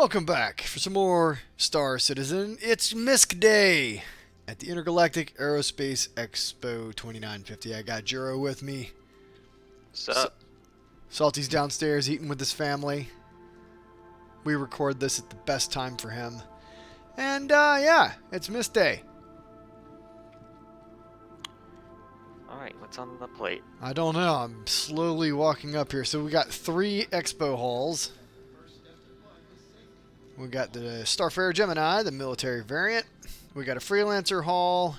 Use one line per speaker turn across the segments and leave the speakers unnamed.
Welcome back for some more Star Citizen. It's MISC Day at the Intergalactic Aerospace Expo 2950. I got Juro with me.
Sup?
Salty's downstairs eating with his family. We record this at the best time for him. And, yeah, it's MISC Day.
Alright, what's on the plate?
I don't know. I'm slowly walking up here. So we got 3 expo halls. We got the Starfarer Gemini, the military variant. We got a Freelancer Hall.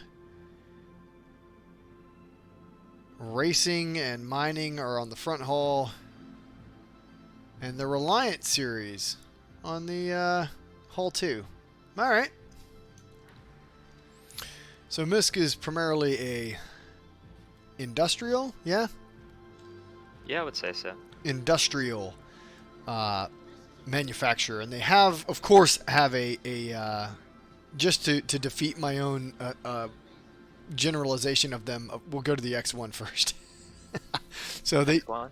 Racing and mining are on the front hall. And the Reliant series on the hall 2. Alright. So MISC is primarily a industrial, yeah?
Yeah, I would say so.
Industrial manufacturer, and they have, of course, have a just to defeat my own generalization of them. We'll go to the X1 first. So they,
X1?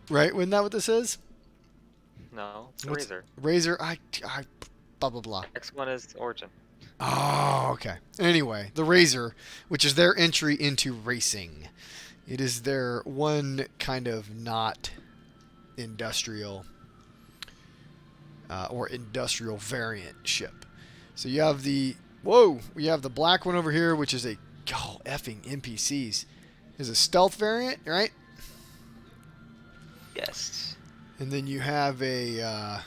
right? Isn't that what this is?
No, it's
What's-
Razor.
Razor. I blah blah blah.
X1 is Origin.
Oh, okay. Anyway, the Razor, which is their entry into racing. It is their one kind of not industrial or industrial variant ship. So you have the, we have the black one over here, which is a, effing NPCs. Is a stealth variant, right?
Yes.
And then you have a,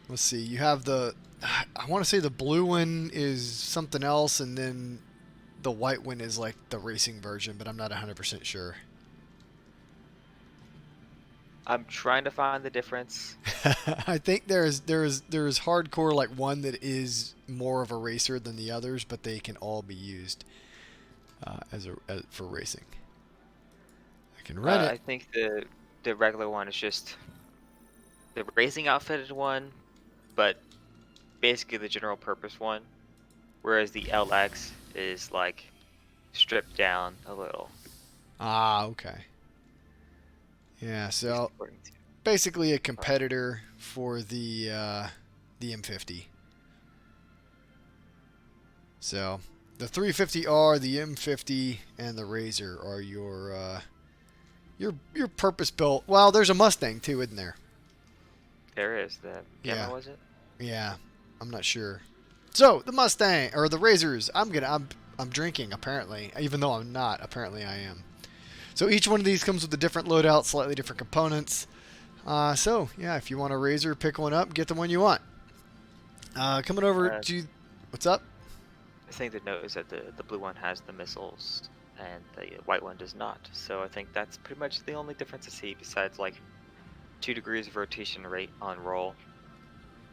let's see, you have the, I want to say the blue one is something else, and then the white one is like the racing version, but I'm not 100% sure.
I'm trying to find the difference.
I think there's hardcore, like one that is more of a racer than the others, but they can all be used for racing. I can run it.
I think the regular one is just the racing outfitted one, but basically the general purpose one, whereas the LX is like stripped down a little.
Ah, okay. Yeah, so basically a competitor for the M50. So the 350R, the M50, and the Razor are your purpose-built. Well, there's a Mustang too, isn't there?
There is the Gemini,
Yeah.
was it?
Yeah, I'm not sure. So the Mustang or the Razors, I'm drinking apparently, even though I'm not. Apparently, I am. So each one of these comes with a different loadout, slightly different components. So yeah, if you want a Razor, pick one up, get the one you want. Coming over to, what's up?
I think the note is that the blue one has the missiles and the white one does not. So I think that's pretty much the only difference I see, besides like 2 degrees of rotation rate on roll,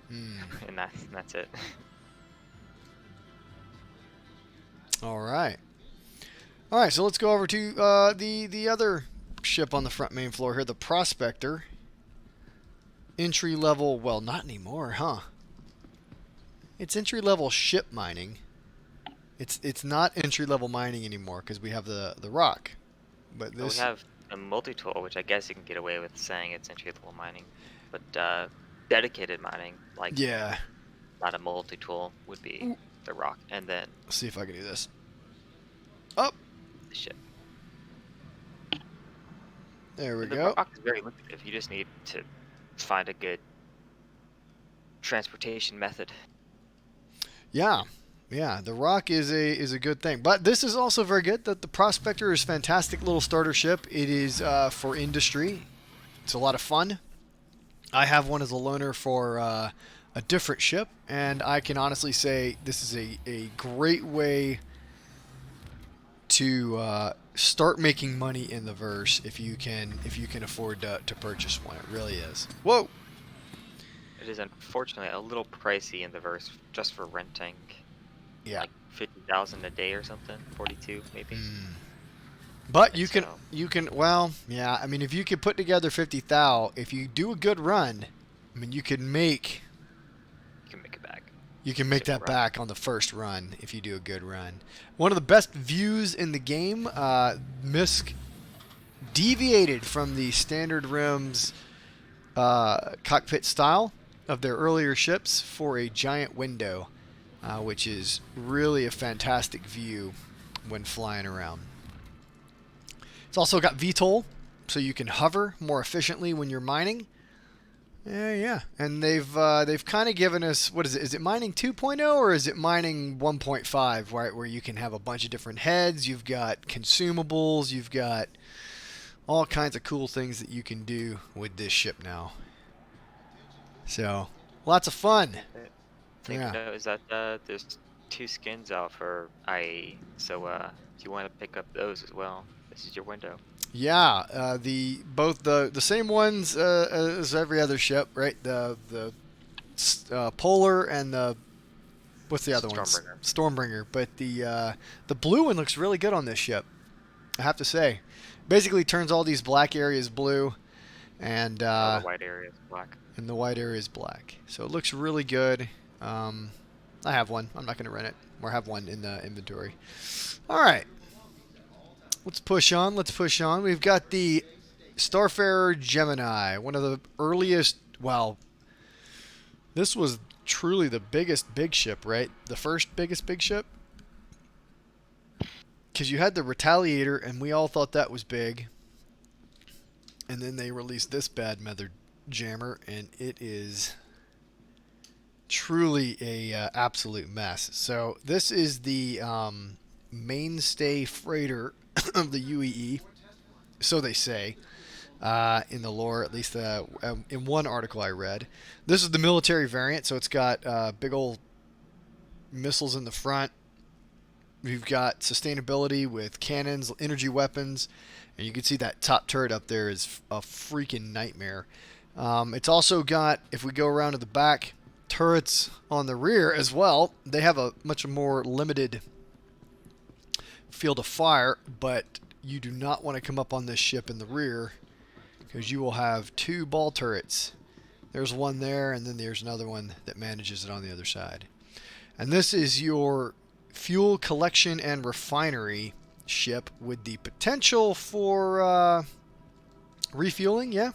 and that's it.
All right. All right, so let's go over to the other ship on the front main floor here, the Prospector. Entry level, well, not anymore, huh? It's entry level ship mining. It's not entry level mining anymore because we have the rock. But this,
We have a multi-tool, which I guess you can get away with saying it's entry-level mining, but dedicated mining, like
yeah.
not a multi-tool, would be the rock, and then
Let's see if I can do this. Up.
the ship.
There we
The
go.
rock is very lucrative. You just need to find a good transportation method.
Yeah. Yeah, the rock is a good thing. But this is also very good. The Prospector is a fantastic little starter ship. It is for industry. It's a lot of fun. I have one as a loaner for a different ship, and I can honestly say this is a great way to start making money in the verse if you can afford to purchase one. It really is. Whoa!
It is unfortunately a little pricey in the verse just for renting.
Yeah.
Like 50,000 a day or something, 42 maybe.
But
And
you can well, yeah, I mean if you could put together 50,000, if you do a good run, I mean you can make
You can make it back.
that
Simple run.
back on the first run if you do a good run. One of the best views in the game, MISC deviated from the standard rims cockpit style of their earlier ships for a giant window, which is really a fantastic view when flying around. It's also got VTOL, so you can hover more efficiently when you're mining. Yeah. And they've kind of given us, what is it? Is it mining 2.0 or is it mining 1.5, right? Where you can have a bunch of different heads. You've got consumables. You've got all kinds of cool things that you can do with this ship now. So lots of fun.
Thing to note is that there's 2 skins out for IAE, so if you want to pick up those as well, this is your window.
Yeah, both the same ones as every other ship, right? The Polar and the, what's the other one? Stormbringer. But the blue one looks really good on this ship, I have to say. Basically turns all these black areas blue, and
the white area is black.
And the white area is black. So it looks really good. I have one. I'm not going to rent it, or have one in the inventory. All right. Let's push on. We've got the Starfarer Gemini, one of the earliest, well, this was truly the biggest big ship, right? The first biggest big ship? Because you had the Retaliator, and we all thought that was big. And then they released this bad mother jammer, and it is truly a absolute mess. So this is the mainstay freighter of the UEE, so they say, in the lore, at least in one article I read. This is the military variant, so it's got big old missiles in the front. We've got sustainability with cannons, energy weapons, and you can see that top turret up there is a freaking nightmare. It's also got, if we go around to the back, turrets on the rear as well. They have a much more limited field of fire, but you do not want to come up on this ship in the rear because you will have 2 ball turrets. There's one there, and then there's another one that manages it on the other side. And this is your fuel collection and refinery ship with the potential for refueling. Yeah,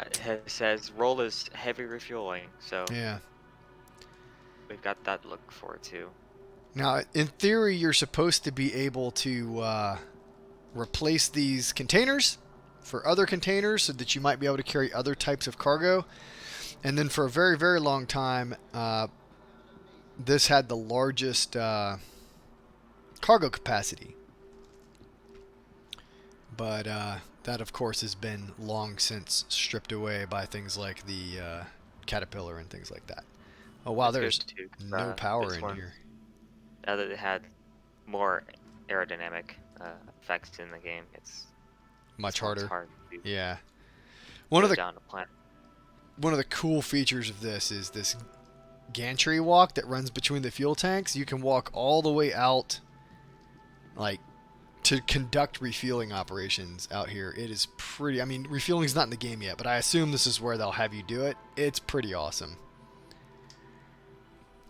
It says role is heavy refueling, so
yeah,
we've got that to look forward to.
Now, in theory, you're supposed to be able to replace these containers for other containers so that you might be able to carry other types of cargo. And then for a very, very long time, this had the largest cargo capacity. But that, of course, has been long since stripped away by things like the Caterpillar and things like that. Oh, wow, there's no power in here.
Now that it had more aerodynamic effects in the game, it's
much harder.
Hard to
yeah. One of the
the
cool features of this is this gantry walk that runs between the fuel tanks. You can walk all the way out, like, to conduct refueling operations out here. It is pretty. I mean, refueling is not in the game yet, but I assume this is where they'll have you do it. It's pretty awesome.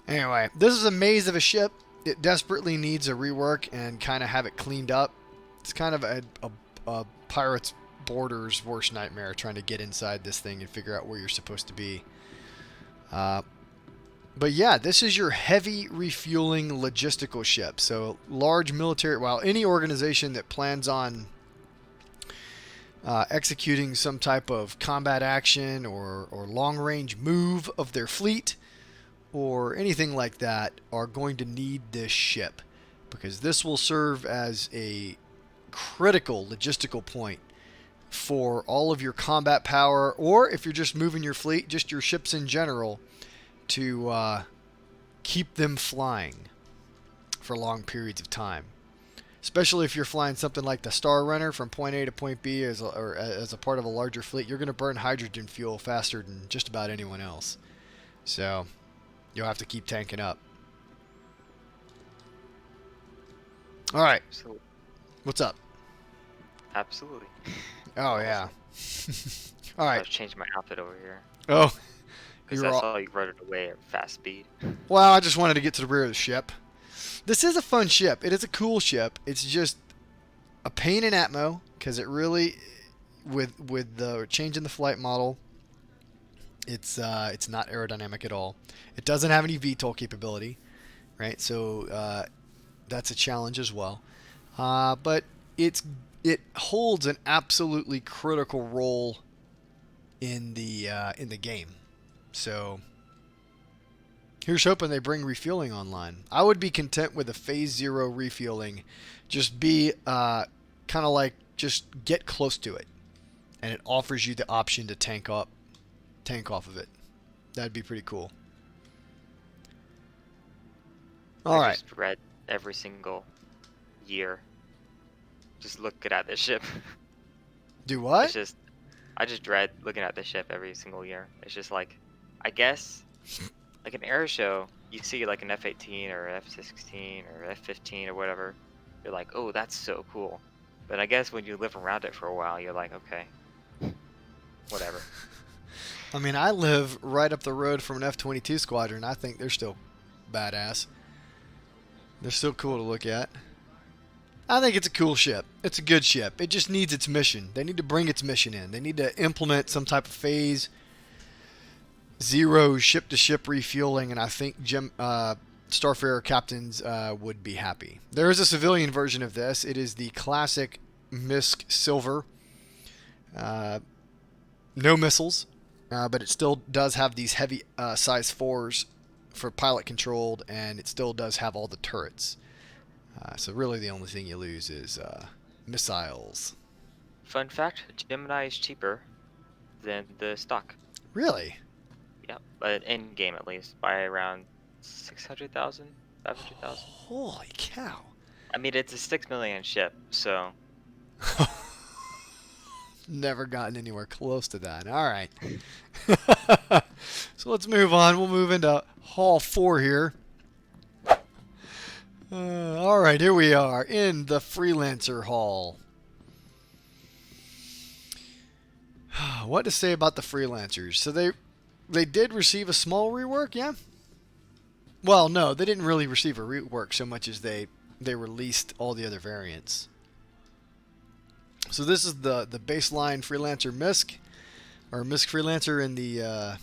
Anyway, this is a maze of a ship. It desperately needs a rework and kind of have it cleaned up. It's kind of a pirate's boarder's worst nightmare trying to get inside this thing and figure out where you're supposed to be. But yeah, this is your heavy refueling logistical ship. So large military, well, any organization that plans on executing some type of combat action or long-range move of their fleet or anything like that are going to need this ship, because this will serve as a critical logistical point for all of your combat power, or if you're just moving your fleet, just your ships in general, to keep them flying for long periods of time. Especially if you're flying something like the Star Runner from point A to point B as a part of a larger fleet, you're going to burn hydrogen fuel faster than just about anyone else. So you'll have to keep tanking up. All right.
Absolutely.
What's up?
Absolutely.
Oh, yeah. All right.
I've changed my outfit over here.
Oh.
Because I saw you rode it away at fast speed.
Well, I just wanted to get to the rear of the ship. This is a fun ship. It is a cool ship. It's just a pain in a.m.m.o. because it really, with the change in the flight model, It's not aerodynamic at all. It doesn't have any VTOL capability, right? So that's a challenge as well. But it holds an absolutely critical role in the game. So here's hoping they bring refueling online. I would be content with a phase 0 refueling. Just be kind of like just get close to it, and it offers you the option to tank off of it. That'd be pretty cool. All right.
I just read every single year. Just looking at this ship.
Do what?
It's just, I just dread looking at this ship every single year. It's just like, I guess, like an air show, you see like an F-18 or F-16 or F-15 or whatever. You're like, oh, that's so cool. But I guess when you live around it for a while, you're like, okay, whatever.
I mean, I live right up the road from an F-22 squadron. I think they're still badass. They're still cool to look at. I think it's a cool ship. It's a good ship. It just needs its mission. They need to bring its mission in. They need to implement some type of phase 0 ship-to-ship refueling, and I think Starfarer captains would be happy. There is a civilian version of this. It is the classic MISC Silver. No missiles, but it still does have these heavy size 4s for pilot controlled, and it still does have all the turrets. So really the only thing you lose is missiles.
Fun fact, Gemini is cheaper than the stock.
Really?
Yeah, but in game at least, by around 600,000, 500,000.
Holy cow.
I mean, it's a 6 million ship, so...
Never gotten anywhere close to that. All right. So let's move on. We'll move into Hall 4 here. All right, here we are in the Freelancer Hall. What to say about the Freelancers? So they did receive a small rework, yeah? Well, no, they didn't really receive a rework so much as they released all the other variants. So this is the baseline Freelancer MISC, or MISC Freelancer in the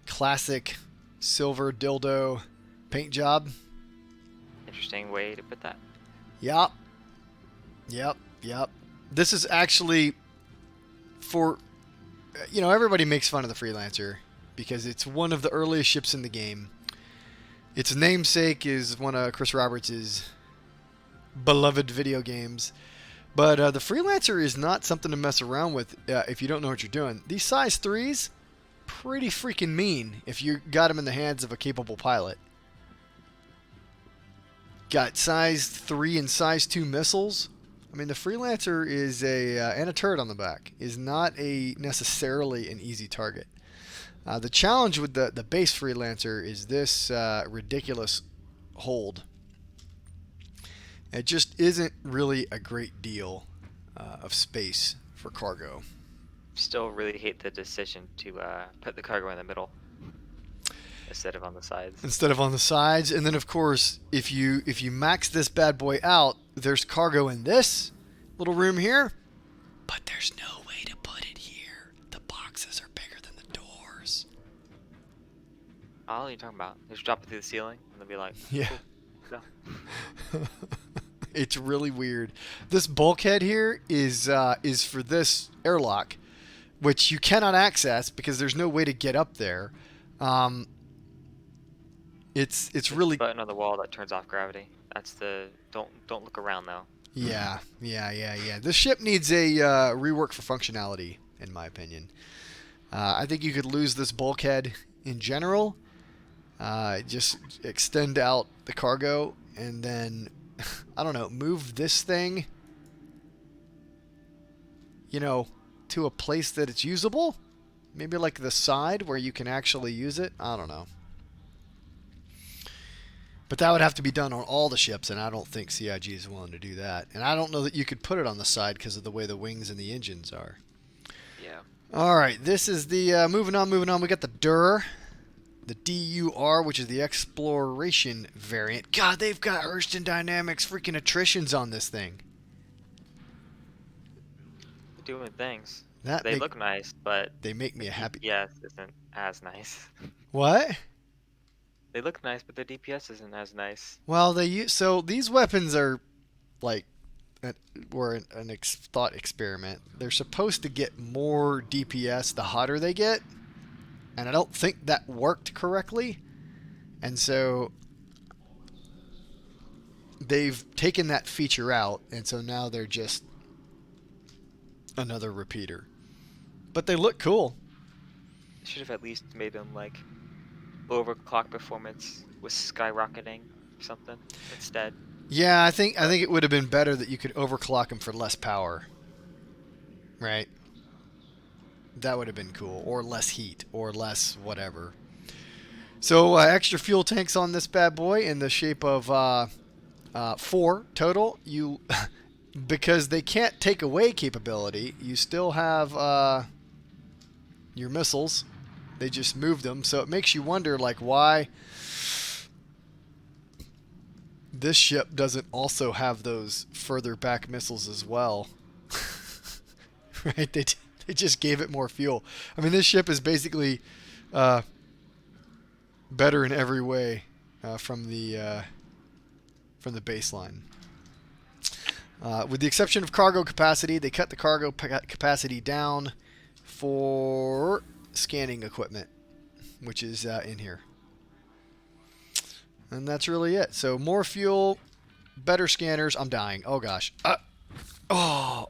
classic silver dildo paint job.
Interesting way to put that.
Yep. This is actually for, everybody makes fun of the Freelancer because it's one of the earliest ships in the game. Its namesake is one of Chris Roberts' beloved video games. But the Freelancer is not something to mess around with if you don't know what you're doing. These size 3s, pretty freaking mean if you got them in the hands of a capable pilot. Got size 3 and size 2 missiles. I mean, the Freelancer is and a turret on the back, is not necessarily an easy target. The challenge with the base Freelancer is this ridiculous hold. It just isn't really a great deal of space for cargo.
Still really hate the decision to put the cargo in the middle instead of on the sides. And then of course, if you max this bad boy out, there's cargo in this little room here, but there's no way to put it here. The boxes are bigger than the doors. Oh, what are you talking about? Just drop it through the ceiling and they'll be like,
yeah.
Cool. No.
It's really weird. This bulkhead here is for this airlock, which you cannot access because there's no way to get up there. It's really
button on the wall that turns off gravity. That's the don't look around though.
Yeah. This ship needs a rework for functionality, in my opinion. I think you could lose this bulkhead in general. Just extend out the cargo and then, I don't know, move this thing, to a place that it's usable. Maybe like the side where you can actually use it. I don't know. But that would have to be done on all the ships, and I don't think CIG is willing to do that. And I don't know that you could put it on the side because of the way the wings and the engines are.
Yeah.
All right, this is the moving on. We got the DUR, the DUR, which is the exploration variant. God, they've got Hurston Dynamics freaking attritions on this thing.
Doing things. They look nice, but
they make
the
me a happy.
DPS isn't as nice.
What?
They look nice, but the DPS isn't as nice.
Well, so these weapons are like were an thought experiment. They're supposed to get more DPS the hotter they get, and I don't think that worked correctly. And so they've taken that feature out, and so now they're just another repeater. But they look cool.
Should have at least made them like overclock performance was skyrocketing or something instead.
Yeah, I think it would have been better that you could overclock them for less power. Right? That would have been cool. Or less heat. Or less whatever. So extra fuel tanks on this bad boy in the shape of 4 total. You, because they can't take away capability, you still have your missiles. They just moved them. So it makes you wonder, like, why this ship doesn't also have those further back missiles as well. Right? They just gave it more fuel. I mean, this ship is basically better in every way from the baseline. With the exception of cargo capacity, they cut the cargo capacity down for scanning equipment, which is in here. And that's really it. So more fuel, better scanners. I'm dying. Oh gosh. Oh,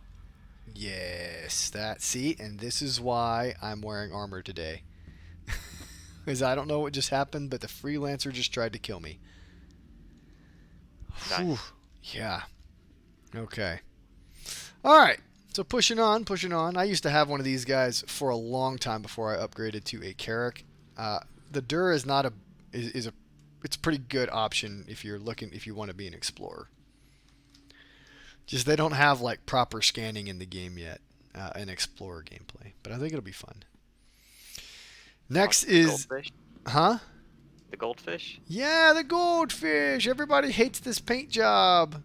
yes. See, and this is why I'm wearing armor today. Because I don't know what just happened, but the Freelancer just tried to kill me.
Nice.
Whew. Yeah. Okay. All right. So pushing on. I used to have one of these guys for a long time before I upgraded to a Carrack. The DUR is not it's a pretty good option if you want to be an explorer. Just they don't have like proper scanning in the game yet, in explorer gameplay, but I think it'll be fun. Next is
goldfish.
Huh?
The goldfish?
Yeah, the goldfish. Everybody hates this paint job.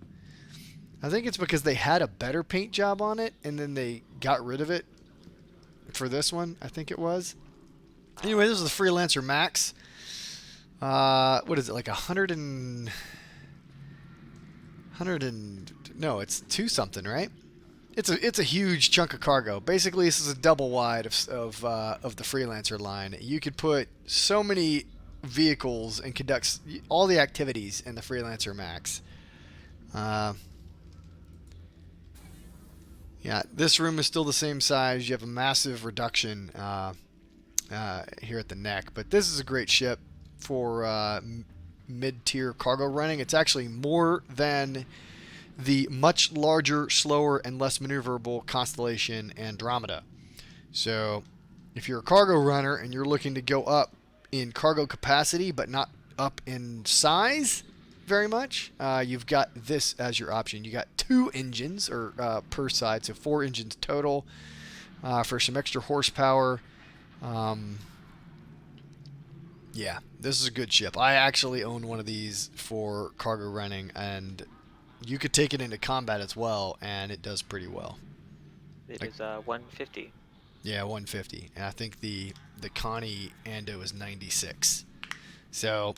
I think it's because they had a better paint job on it, and then they got rid of it for this one, I think it was. Anyway, this is the Freelancer MAX. What is it, like 100 and... No, it's 2 something, right? It's a huge chunk of cargo. Basically, this is a double wide of the Freelancer line. You could put so many vehicles and conduct all the activities in the Freelancer MAX. Yeah, this room is still the same size. You have a massive reduction here at the neck, but this is a great ship for mid-tier cargo running. It's actually more than the much larger, slower, and less maneuverable Constellation Andromeda. So if you're a cargo runner and you're looking to go up in cargo capacity but not up in size very much, you've got this as your option. You got 2 engines per side, so 4 engines total for some extra horsepower. Yeah, this is a good ship. I actually own one of these for cargo running, and you could take it into combat as well, and it does pretty well.
It is 150.
Yeah, 150. And I think the Connie Ando is 96. So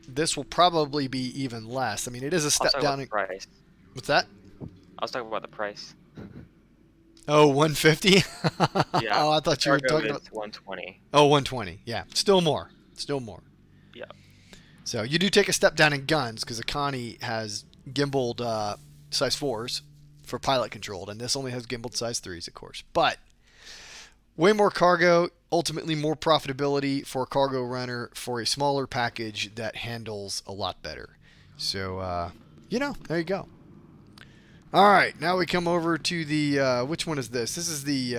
this will probably be even less. I mean, it is a step down in
price.
What's that?
I was talking about the price.
Oh, 150?
Yeah.
Oh, I thought you were talking about
120.
Oh, 120. Yeah, still more.
Yeah.
So you do take a step down in guns because the Connie has gimbaled size 4s for pilot controlled, and this only has gimbaled size 3s, of course. But way more cargo, ultimately more profitability for a cargo runner for a smaller package that handles a lot better. So, there you go. All right, now we come over to the, which one is this? This is the,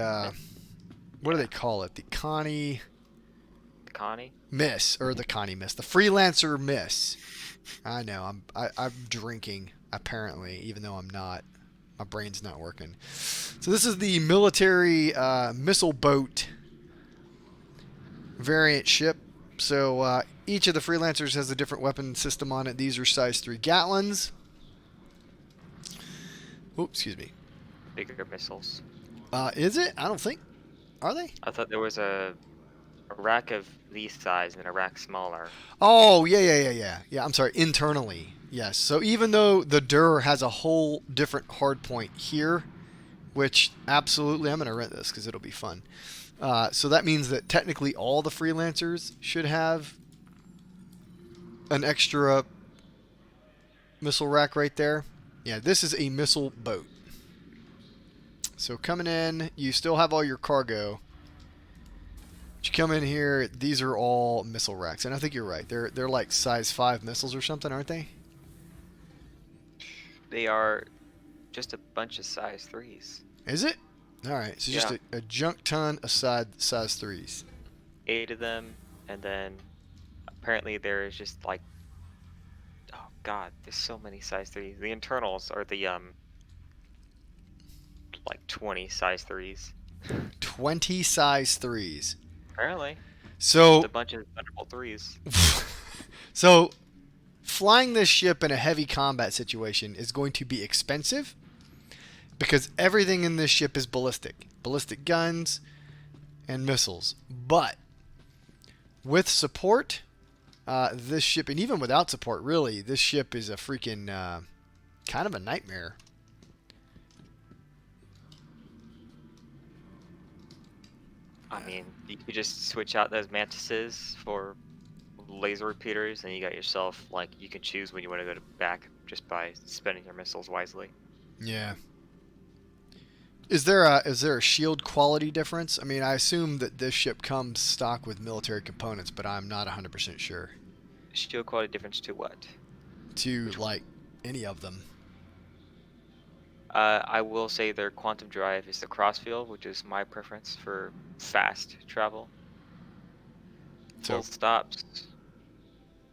what do they call it? The Connie...
The Connie?
MIS, or the Connie MIS. The Freelancer MIS. I know, I'm drinking, apparently, even though I'm not. My brain's not working. So this is the military missile boat variant ship. So each of the Freelancers has a different weapon system on it. These are size 3 Gatlins. Oops, excuse me.
Bigger missiles.
Is it? I don't think. Are they?
I thought there was a rack of these size and a rack smaller.
Oh, yeah. I'm sorry. Internally, yes. So even though the DUR has a whole different hard point here, which absolutely I'm going to rent this because it'll be fun. So that means that technically all the freelancers should have an extra missile rack right there. Yeah, this is a missile boat. So coming in, you still have all your cargo. But you come in here, these are all missile racks. And I think you're right. They're like size 5 missiles or something, aren't they?
They are just a bunch of size 3s.
Is it? Alright, so just a junk ton of size 3s.
8 of them, and then apparently there is just like, oh god, there's so many size 3s. The internals are the like 20 size 3s.
20 size 3s.
Apparently.
So
Just a bunch of Thunderbolt 3s.
So flying this ship in a heavy combat situation is going to be expensive because everything in this ship is ballistic guns and missiles. But with support, this ship, and even without support, really, this ship is a freaking kind of a nightmare.
I mean, you could just switch out those mantises for laser repeaters, and you got yourself, like, you can choose when you want to go back just by spending your missiles wisely.
Yeah. Is there a shield quality difference? I mean, I assume that this ship comes stock with military components, but I'm not 100% sure.
Shield quality difference to what?
To, like, any of them.
I will say their quantum drive is the crossfield, which is my preference for fast travel. Full stops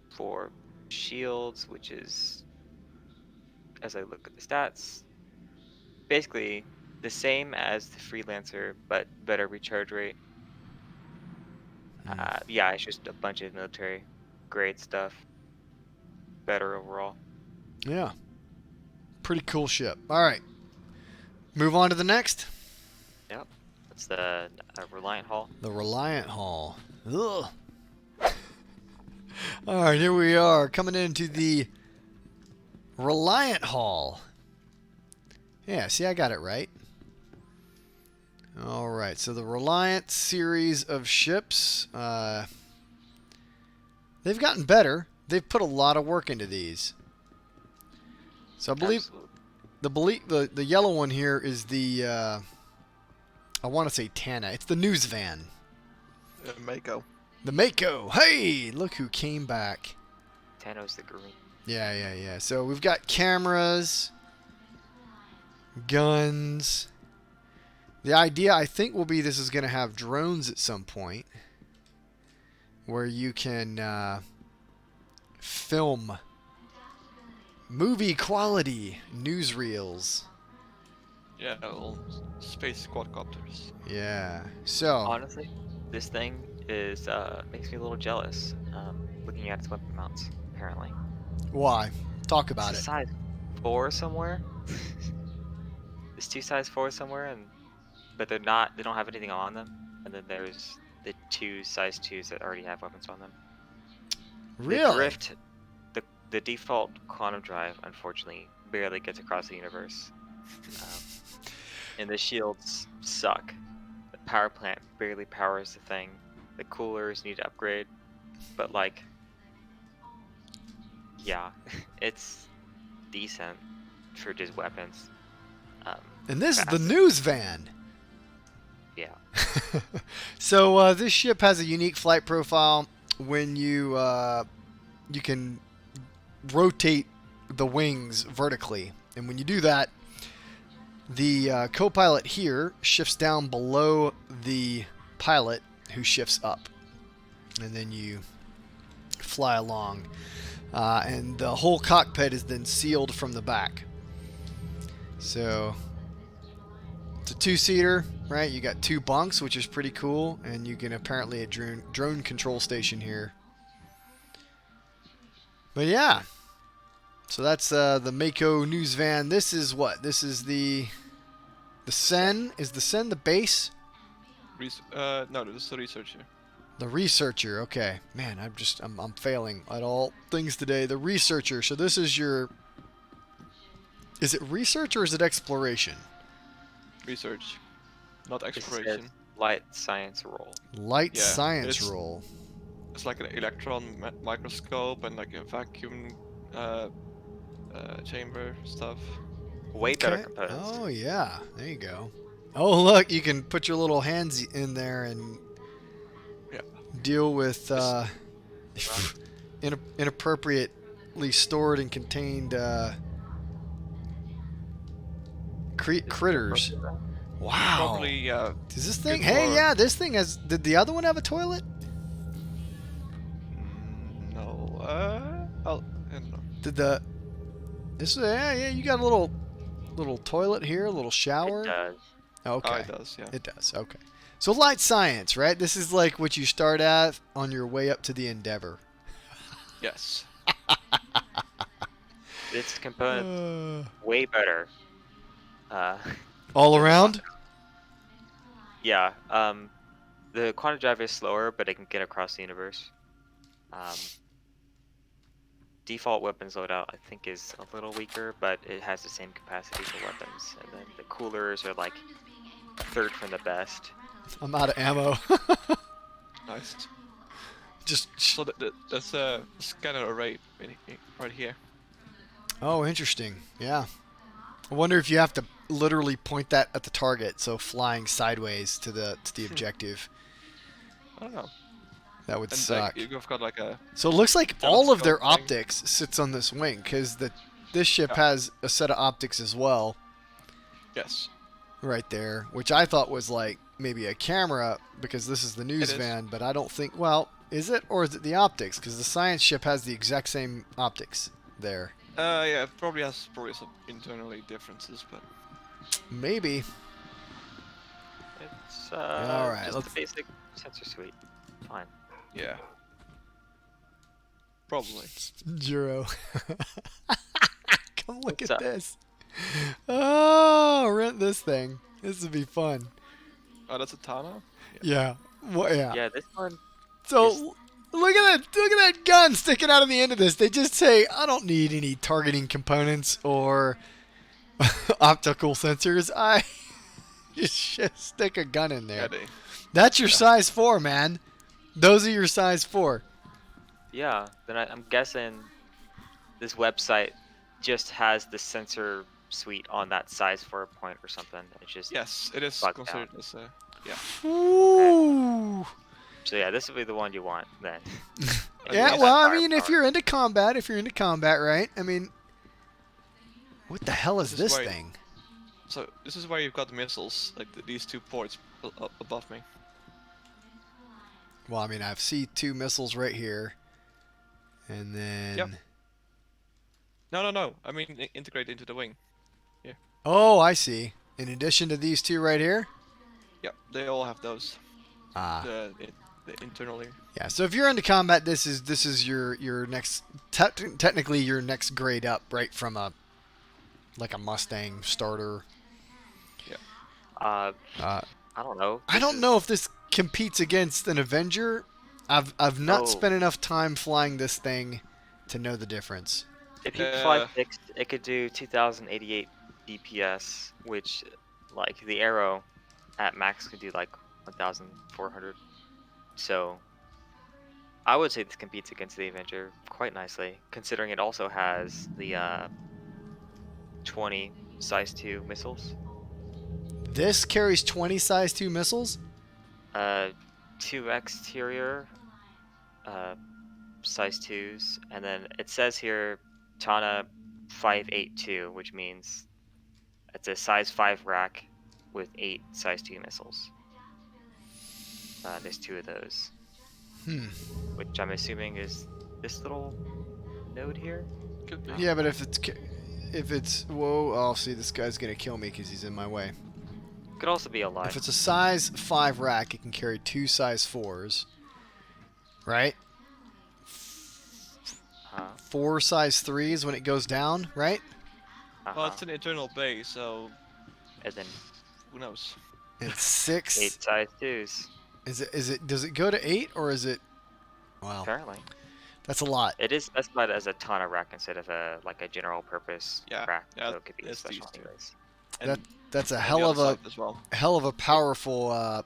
for shields, which is, as I look at the stats, basically the same as the Freelancer, but better recharge rate. Yeah, it's just a bunch of military grade stuff. Better overall.
Yeah. Pretty cool ship. All right. Move on to the next.
Yep. That's the Reliant Hall.
The Reliant Hall. Ugh. All right, here we are coming into the Reliant Hall. Yeah, see, I got it right. All right, so the Reliant series of ships, they've gotten better. They've put a lot of work into these. So I believe the yellow one here is the I want to say Tana. It's the news van.
Mako.
The Mako. Hey, look who came back.
Tano's the green.
Yeah. So we've got cameras, guns. The idea, I think, will be this is going to have drones at some point where you can film movie quality newsreels.
Yeah, all space quadcopters.
Yeah. So
Honestly, this thing is makes me a little jealous. Looking at its weapon mounts, apparently.
why? Talk about
It's a
it.
size 4 somewhere. There's 2 size 4 somewhere, but they're not. They don't have anything on them. And then there's the 2 size 2s that already have weapons on them.
Really?
The drift, the default quantum drive, unfortunately, barely gets across the universe. And the shields suck. The power plant barely powers the thing. The coolers need to upgrade. But, like, yeah, it's decent for just weapons.
And this is the
fast.
news van.
Yeah.
So this ship has a unique flight profile. When you can rotate the wings vertically, and when you do that, the co-pilot here shifts down below the pilot, who shifts up, and then you fly along, and the whole cockpit is then sealed from the back. So it's a 2-seater, right? You got 2 bunks, which is pretty cool, and you can apparently a drone control station here. But yeah, so that's the Mako news van. This is what? This is the The Sen, is the Sen the base?
No, this is the researcher.
The researcher, okay. Man, I'm failing at all things today. The researcher, so this is your... Is it research or is it exploration?
Research, not
It
exploration.
says light science role.
Light
Yeah,
science
it's-
role.
It's like an electron microscope and like a vacuum chamber stuff.
Way better
Okay.
components.
Oh, yeah. There you go. Oh, look, you can put your little hands in there and
Yeah.
deal with inappropriately stored and contained critters. Wow.
Probably
Does this thing?
good
Hey,
for-
yeah, this thing has. Did the other one have a toilet?
no. I don't know.
Did the? This yeah. You got a little toilet here, a little shower.
It does.
Okay.
Oh, it does. Yeah.
It does. Okay. So light science, right? This is like what you start at on your way up to the Endeavor.
Yes.
This component way better.
All around.
Yeah. The quantum drive is slower, but it can get across the universe. Default weapons loadout, I think, is a little weaker, but it has the same capacity for weapons. And then the coolers are like a third from the best.
I'm out of ammo.
Nice.
Just.
So that's a scanner array right here.
Oh, interesting. Yeah. I wonder if you have to literally point that at the target, so flying sideways to the objective.
I don't know.
That would
And
suck.
like, you've got like a
So it looks like all of their
telescope thing.
optics sits on this wing, because this ship
Yeah.
has a set of optics as well,
yes.
right there, which I thought was like maybe a camera, because this is the news
is.
van, but I don't think. Well, is it, or is it the optics? Because the science ship has the exact same optics there.
Yeah, it probably has some internally differences, but
Maybe.
It's
All right,
just
let's-
a basic sensor suite. Fine.
yeah. Probably.
Juro. Come look
What's
at
up?
this. Oh, rent this thing. This would be fun.
Oh, that's a Tana?
Yeah. Well, yeah.
Yeah, this one.
So look at that gun sticking out of the end of this. They just say, I don't need any targeting components or optical sensors. I just stick a gun in there.
Yeah,
That's your size 4, man. Those are your size 4.
Yeah, then I'm guessing this website just has the sensor suite on that size 4 point or something. It's just
yes, it is
Bugged
considered
out.
as a
Ooh.
So yeah, this would be the one you want then.
Yeah,
Use
well,
that
I mean, if
firepower.
you're into combat, right? I mean, what the hell is
This
this
is why-
thing?
So this is where you've got missiles, like these two ports above me.
Well, I mean, I see 2 missiles right here. And then...
Yep. No. I mean, integrate into the wing.
Oh, I see. In addition to these 2 right here?
Yep, they all have those.
Ah.
The internally.
Yeah, so if you're into combat, this is your next... technically, your next grade up, right, from a Mustang starter.
I don't know.
I don't know if this competes against an Avenger. I've not
Oh.
spent enough time flying this thing to know the difference.
If you fly
Uh,
fixed, it could do 2,088 DPS, which, like, the arrow at max could do like 1,400. So, I would say this competes against the Avenger quite nicely, considering it also has the 20 size 2 missiles,
This carries 20 size 2 missiles?
2 exterior size 2s, and then it says here Tana 582, which means it's a size 5 rack with 8 size 2 missiles. There's 2 of those, which I'm assuming is this little node here.
Could be.
Yeah, but if it's whoa, oh, see, this guy's gonna kill me because he's in my way.
Could also be a
If
live.
it's a size 5 rack, it can carry 2 size 4s, right? 4 size 3s when it goes down, right?
Well, it's an internal base, so
And then
Who knows?
And 6.
8 size 2s.
Does it go to 8 or is it? Wow,
Apparently,
that's a lot.
it is specified as a Tana rack instead of a general purpose
Yeah,
rack.
yeah,
So it could be
it's
special
these two.
anyways.
And
That's a
on the
hell of
other
a
side as well.
powerful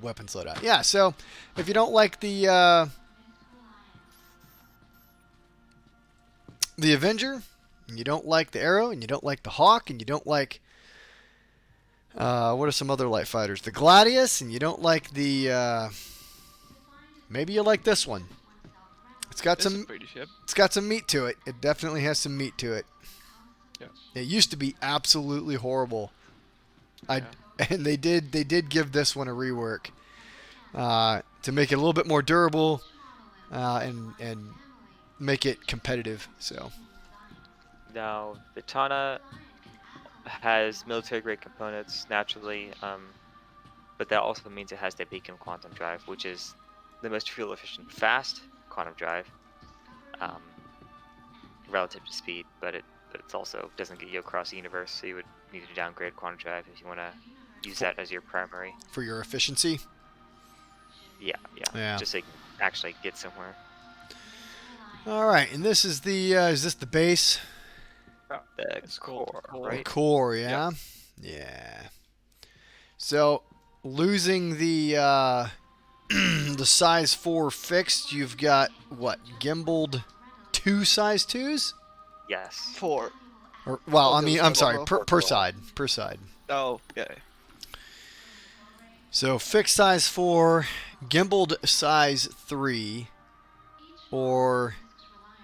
weapons loadout. Yeah. So if you don't like the Avenger, and you don't like the Arrow, and you don't like the Hawk, and you don't like what are some other light fighters? The Gladius, and you don't like the maybe you like this one. It's got
It's a
some
pretty ship.
it's got some meat to it. It definitely has some meat to it.
Yeah.
It used to be absolutely horrible.
Yeah.
And they did give this one a rework to make it a little bit more durable and make it competitive. So
Now, the Tana has military-grade components naturally, but that also means it has the beacon quantum drive, which is the most fuel-efficient, fast quantum drive relative to speed, but it's also doesn't get you across the universe, so you would need to downgrade quantum drive if you want to use that as your primary.
for your efficiency.
Yeah. Just so you can actually get somewhere.
All right, and this is the is this the base?
The
It's called
core,
core.
The
right?
core, yeah. Yeah. So losing the the size 4 fixed, you've got what, gimbaled 2 size 2s?
Yes.
4.
Or well,
Oh,
I
the
mean,
other
I'm
side.
sorry,
Well,
per
well.
side, per side.
Oh, yeah.
So fixed size 4, gimbaled size 3, or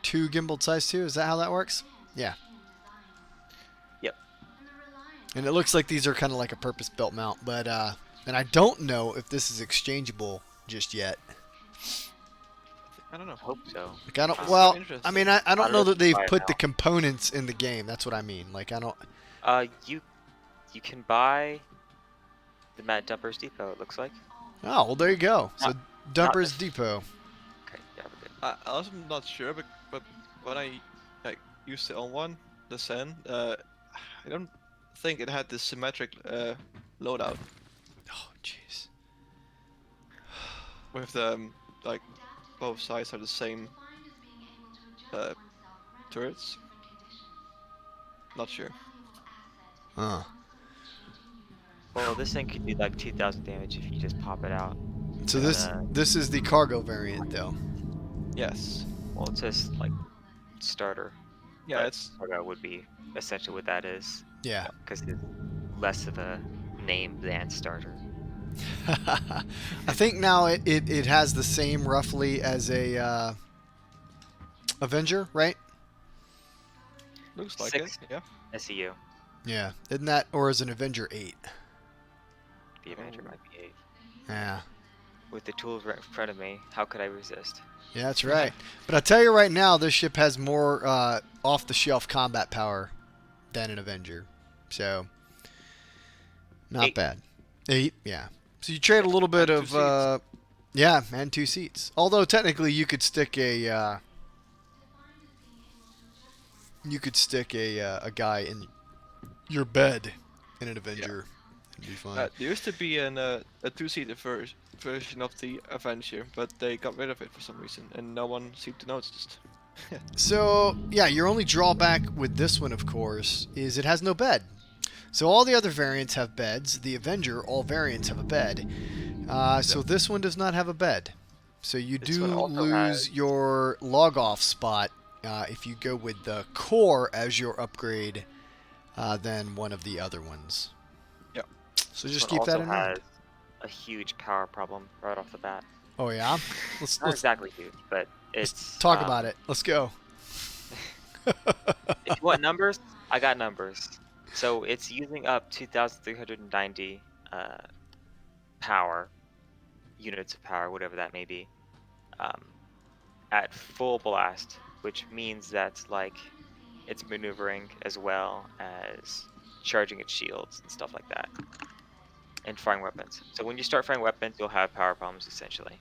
2 gimbaled size 2. Is that how that works? Yeah.
Yep.
And it looks like these are kind of like a purpose-built mount, but and I don't know if this is exchangeable just yet.
I don't know.
I hope so.
Like I don't.
That's
Well,
interesting.
I mean, I don't
I'd
know
really
that they've
try it
put the
out.
components in the game. That's what I mean. Like I don't.
You can buy the Matt Dumpers Depot, it looks like.
Oh well, there you go. So
Not
Dumpers
this-
Depot.
Okay, yeah, we're good.
I also am not sure, but when I used to own one, the Sen, I don't think it had this symmetric loadout
Oh jeez.
with like both sides are the same turrets. Not sure.
Huh.
Well, this thing could do like 2,000 damage if you just pop it out.
So this is the cargo variant though.
Yes.
Well, it says like starter.
Yeah,
but
it's
cargo would be essentially what that is,
Yeah.
because it's less of a name than starter.
I think now it has the same roughly as a Avenger, right?
looks like
6.
it. Yeah.
SEU.
Yeah. Isn't that, or is an Avenger 8?
The Avenger might be 8.
Yeah.
With the tools right in front of me, how could I resist?
Yeah, that's right. But I'll tell you right now, this ship has more off-the-shelf combat power than an Avenger. So, not
8.
bad. 8, yeah. So you trade a little bit
And
of,
2 seats.
yeah, and 2 seats. Although technically you could stick a guy in your bed in an Avenger. It'd be fine.
There used to be a 2-seater version of the Avenger, but they got rid of it for some reason, and no one seemed to notice.
So, yeah, your only drawback with this one, of course, is it has no bed. So all the other variants have beds. The Avenger, all variants have a bed. So this one does not have a bed. So you
This
do
one also
lose
has-
your log-off spot if you go with the core as your upgrade than one of the other ones.
Yep.
So
This
just
one
keep that
also
in
has
mind.
a huge power problem right off the bat.
Oh, yeah? Let's
Not exactly huge, but
let's
it's
talk about it. Let's go.
If you want numbers, I got numbers. So it's using up 2,390 power, units of power, whatever that may be, at full blast, which means that like it's maneuvering as well as charging its shields and stuff like that, and firing weapons. So when you start firing weapons, you'll have power problems essentially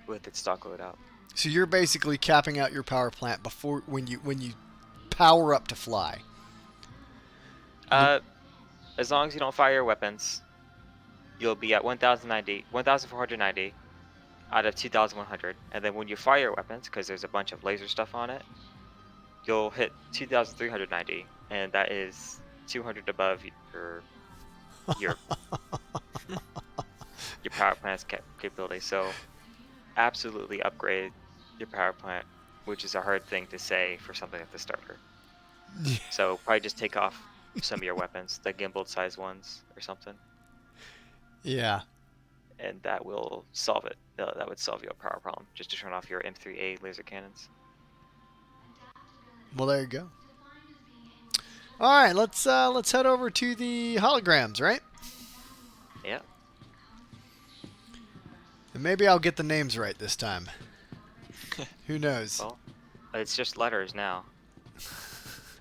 with its stock loadout.
So you're basically capping out your power plant before when you power up to fly.
as long as you don't fire your weapons, you'll be at 1,490 out of 2,100. And then when you fire your weapons, because there's a bunch of laser stuff on it, you'll hit 2,390, and that is 200 above your your power plant's capability. So absolutely upgrade your power plant, which is a hard thing to say for something at the starter. So probably just take off some of your weapons, the gimbal size ones or something,
Yeah.
and that will solve it. That would solve your power problem, just to turn off your M3A laser cannons.
Well, there you go. All right, let's head over to the holograms, right?
Yeah.
And maybe I'll get the names right this time. Who knows?
Well, it's just letters now.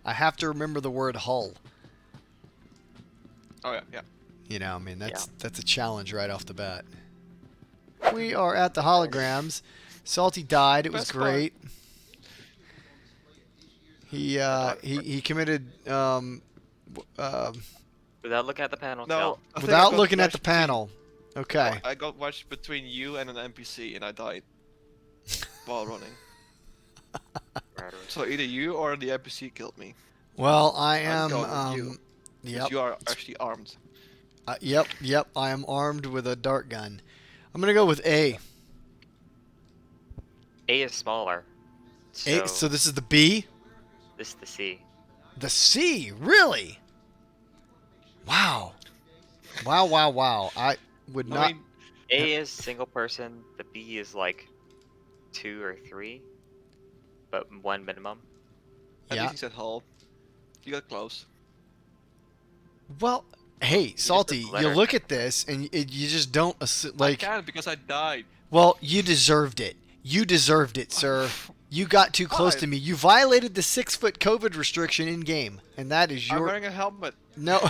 I have to remember the word hull.
Oh yeah, yeah.
You know, I mean, that's a challenge right off the bat. We are at the holograms. Salty died. It was
Best
great. He committed
Without looking at the panel,
No, I think I
without
got
looking at the
wedged between-
panel. Okay.
I got wedged between you and an NPC, and I died while running.
tell.
So either you or the NPC killed me.
Well, I
I'm
am.
going with you. 'Cause
Yep.
you are actually armed.
Yep. I am armed with a dart gun. I'm gonna go with A.
A is smaller.
A. So this is the B.
This is the C.
The C. Really? Wow. Wow. I would not.
I mean,
A is single person. The B is like 2 or 3, but 1 minimum.
at
Yeah.
least he said hull. You got close.
Well, hey, Salty,
took
you
letter.
look at this and you just don't like.
I can't because I died.
Well, you deserved it. You deserved it, sir. You got too close
Why?
to me. You violated the 6-foot COVID restriction in game, and that is
I'm
your
wearing a helmet.
no.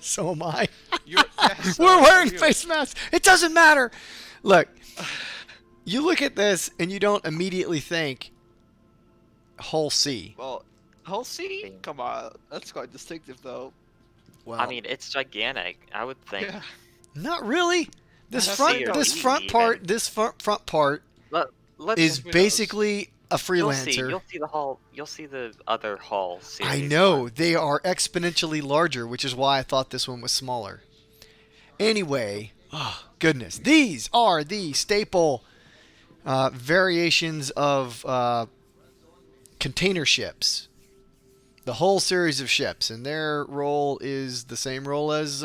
So am I.
You're, yes,
We're
so
wearing
are you.
face masks. It doesn't matter. Look, you look at this and you don't immediately think whole C.
Well, hull C? Come on. That's quite distinctive, though.
Well,
I mean, it's gigantic. I would think.
Yeah.
not really. This
That's
front,
C or
this
E
front
even.
part, this front part
Let's.
is
Who knows?
basically a
You'll see.
freelancer.
You'll see the hall. You'll see the other hall series.
I know they are exponentially larger, which is why I thought this one was smaller. Anyway, oh goodness, these are the staple variations of container ships. The whole series of ships, and their role is the same role as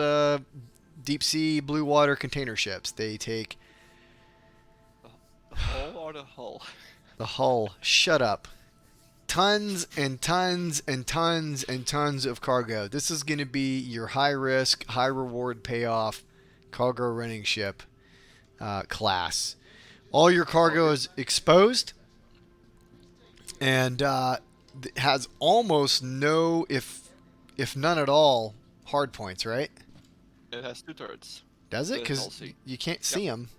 deep sea blue water container ships. They take
The hull or the hull?
the hull. Shut up. Tons and tons and tons and tons of cargo. This is going to be your high risk, high reward payoff cargo running ship class. All your cargo is exposed and has almost no, if none at all, hard points, right?
It has 2 turrets.
Does it?
The
Because
hull C.
you can't see them.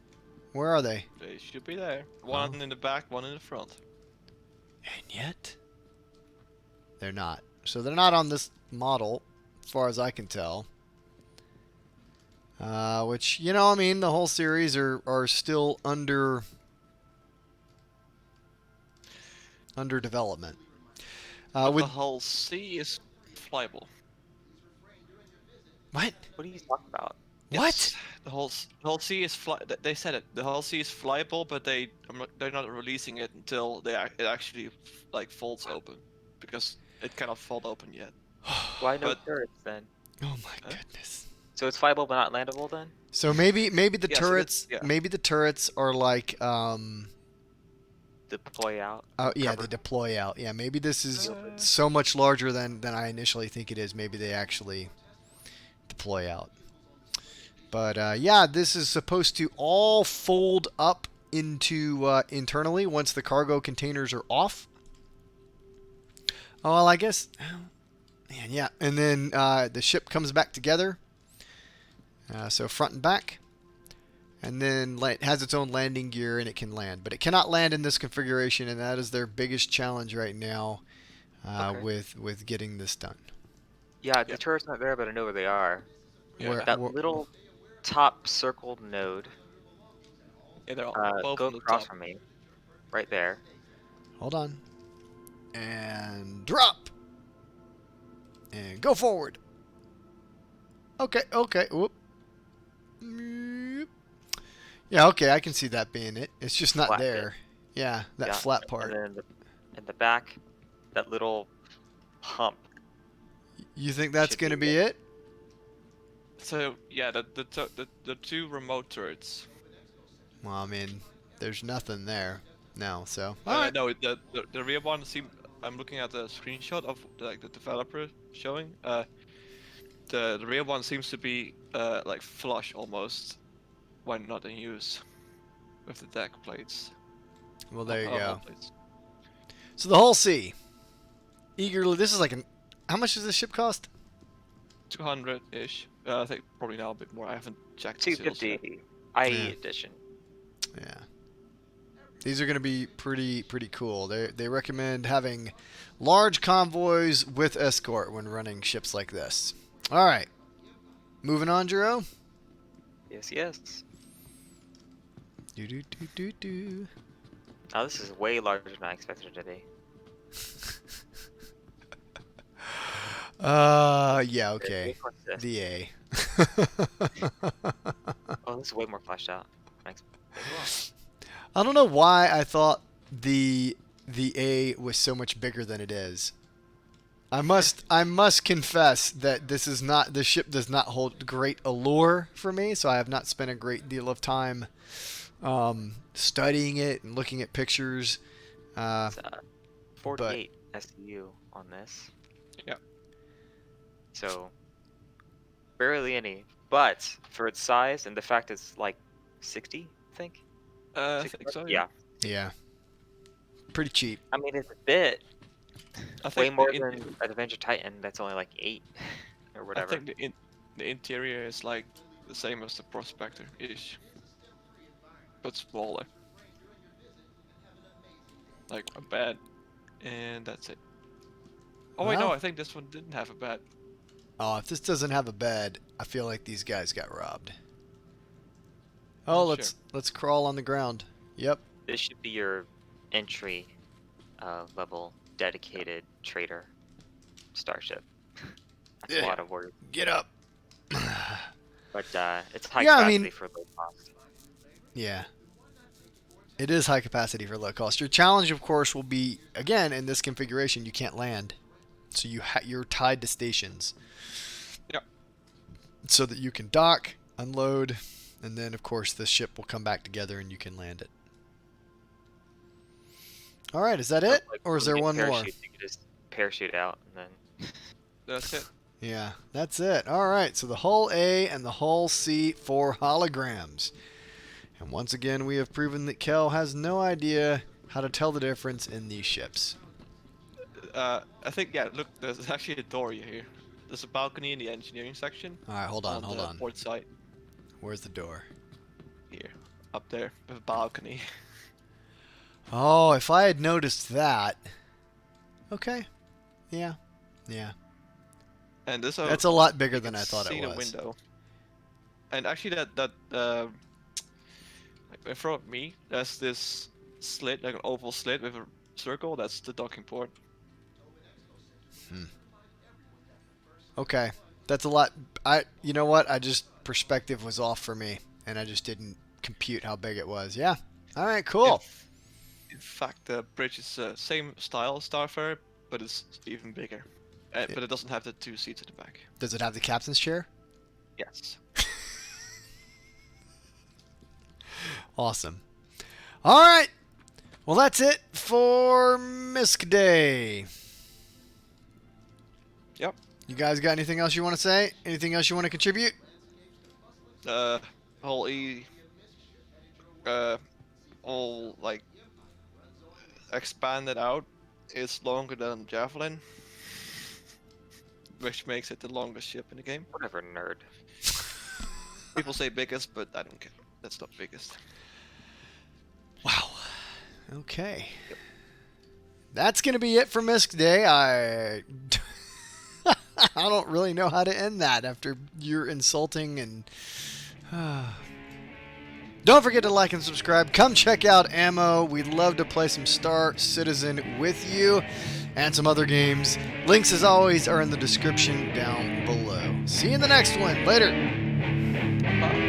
Where are they?
They should be there. One
Oh.
in the back, one in the front.
And yet, they're not. So they're not on this model, as far as I can tell. Which, you know, I mean, the whole series are still under development.
But
With
the hull C is flyable.
what?
What are you talking about?
What?
Yes, the hull C is They said it. The hull C is flyable, but they're not releasing it until it actually like folds open, because it cannot fold open yet.
Why no
But-
turrets then?
Oh my
Huh?
goodness.
So it's flyable but not landable then?
So maybe the
Yeah, so that's-
turrets
yeah.
maybe the turrets are like
Deploy out.
oh yeah,
Cover.
they deploy out. Yeah, maybe this is
Uh,
so much larger than I initially think it is. Maybe they actually deploy out. But yeah, this is supposed to all fold up into internally once the cargo containers are off. Oh, well, I guess, man, yeah. And then the ship comes back together. So front and back. And then it has its own landing gear and it can land. But it cannot land in this configuration, and that is their biggest challenge right now
Okay.
with getting this done.
Yeah, the
Yeah.
turret's not there, but I know where they are.
Yeah,
That little top circled node,
yeah, they're both
go
on the
across
top.
from me, right there.
Hold on. And drop. And go forward. Okay, okay. Whoop. Yeah, okay, I can see that being it. It's just not
Flat
there. Yeah, that flat part.
And then in the back, that little hump.
You think that's
should
going to
be
be it?
So yeah, the two remote turrets.
Well, I mean, there's nothing there now, so. All right.
No, the rear one seem. I'm looking at the screenshot of like the developer showing. The rear one seems to be like flush almost when not in use with the deck plates.
Well, there you
Hull
go.
plates.
So the Hull C. Eagerly, this is like an. How much does this ship cost?
200-ish. I think probably now a bit more. I haven't checked. the sales yet.
250 IE
Yeah.
edition.
Yeah. These are going to be pretty cool. They recommend having large convoys with escort when running ships like this. All right. Moving on, Jero.
Yes, yes.
Do.
Now this is way larger than I expected it to be.
Yeah, okay.
What's this?
The A.
Oh, this is way more fleshed out. Thanks.
I don't know why I thought the A was so much bigger than it is. I must confess that this ship does not hold great allure for me, so I have not spent a great deal of time studying it and looking at pictures.
It's 48 SU on this.
Yeah.
So barely any, but for its size and the fact it's like 60, I think.
I think so.
Yeah.
Yeah. Pretty cheap.
I mean, it's a bit
I
way
think
more than an Adventure Titan. That's only like 8 or
I
whatever.
think the interior is like the same as the Prospector ish, but smaller. Like a bed, and that's it. Oh wait, no,
Well-
I think this one didn't have a bed.
Oh, if this doesn't have a bed, I feel like these guys got robbed. Oh,
Not
let's crawl on the ground. Yep.
This should be your entry level dedicated trader starship. That's
Yeah.
a lot of work,
Get up.
but it's high
Yeah, I
capacity
mean-
for low cost.
Yeah. It is high capacity for low cost. Your challenge, of course, will be, again, in this configuration, you can't land. So you're tied to stations.
Yep.
So that you can dock, unload, and then, of course, the ship will come back together and you can land it. All right, is that it?
Like,
Or is
when
there
you
one more?
parachute, you can just parachute out and then.
That's it.
Yeah, that's it. All right, so the Hull A and the Hull C for holograms. And once again, we have proven that Kel has no idea how to tell the difference in these ships.
I think look, there's actually a door here. There's a balcony in the engineering section.
All right, hold on.
the port side.
Where's the door?
Here, up there, with a balcony.
Oh, if I had noticed that. Okay. Yeah.
And
That's a lot bigger than I thought
see
it
the
was.
window. And actually, like in front of me, there's this slit, like an oval slit with a circle. That's the docking port.
Okay. That's a lot. You know what? Perspective was off for me, and I just didn't compute how big it was. Yeah. All right, cool.
In fact, the bridge is same style as Starfarer, but it's even bigger. But it doesn't have the 2 seats at the back.
Does it have the captain's chair?
Yes.
Awesome. All right. Well, that's it for MISC Day.
Yep.
You guys got anything else you want to say? Anything else you want to contribute?
Whole E. All like expanded out is longer than Javelin, which makes it the longest ship in the game.
Whatever, nerd.
People say biggest, but I don't care. That's not biggest.
Wow. Okay. That's going to be it for MISC Day. I don't really know how to end that after you're insulting and... Don't forget to like and subscribe. Come check out a.m.m.o. We'd love to play some Star Citizen with you and some other games. Links, as always, are in the description down below. See you in the next one. Later.
Bye.